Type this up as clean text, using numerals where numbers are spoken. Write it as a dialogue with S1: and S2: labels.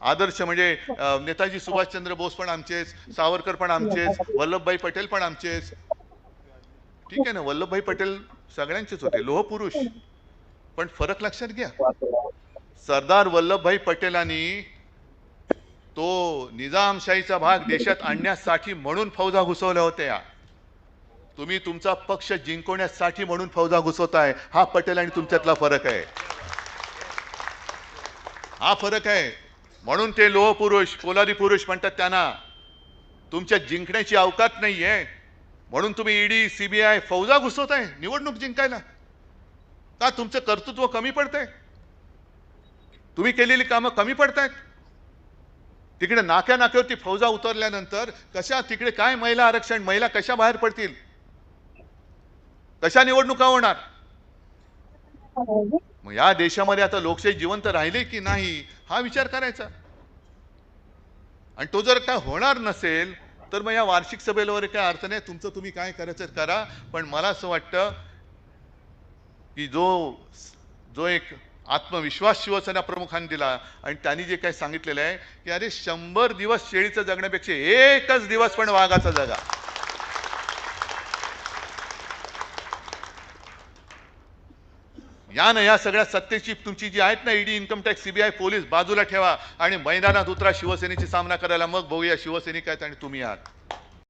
S1: आदर्श म्हणजे नेताजी सुभाषचंद्र बोस पण आमचेच, सावरकर पण आमचेच, वल्लभभाई पटेल पण आमचेच. ठीक आहे ना, वल्लभभाई पटेल सगळ्यांचेच होते, लोहपुरुष. पण फरक लक्षात घ्या, सरदार वल्लभभाई पटेलांनी तो निजामशाहीचा भाग देशात आणण्यासाठी म्हणून फौजा घुसवल्या होत्या. तुम्ही तुमचा पक्ष जिंकवण्यासाठी म्हणून फौजा घुसवताय. हा पटेल आणि तुमच्यातला फरक आहे, हा फरक आहे. म्हणून ते लोह पुरुष, पोलादी पुरुष म्हणतात त्यांना. तुमच्या जिंकण्याची अवकात नाहीये, म्हणून तुम्ही ईडी, सीबीआय, फौजा घुसवताय निवडणूक जिंकायला. का तुमचं कर्तृत्व कमी पडतंय? तुम्ही केलेली कामं कमी पडतायत? तिकडे नाक्या नाक्यावरती फौजा उतरल्यानंतर कशा तिकडे काय महिला आरक्षण, महिला कशा बाहेर पडतील, कशा निवडणुका होणार? मग या देशामध्ये आता लोकशाही जिवंत राहिली की नाही हा विचार करायचा. आणि तो जर काय होणार नसेल तर मग या वार्षिक सभेला वगैरे काय अर्थ नाही. तुमचं तुम्ही काय करायचं करा. पण मला असं वाटतं की जो जो एक आत्मविश्वास शिवसेना प्रमुखांनी दिला आणि त्यांनी जे काही सांगितलेलं आहे की अरे 100 दिवस शेळीचं जगण्यापेक्षा एकच दिवस पण वाघाचा जगा. या ना, या सगळ्या सत्तेची तुमची जी आहेत ना, ED, income tax, CBI, police बाजूला ठेवा आणि मैदानात उतरा शिवसेनेची सामना करायला. मग बघूया शिवसैनिक आहेत आणि तुम्ही आहात.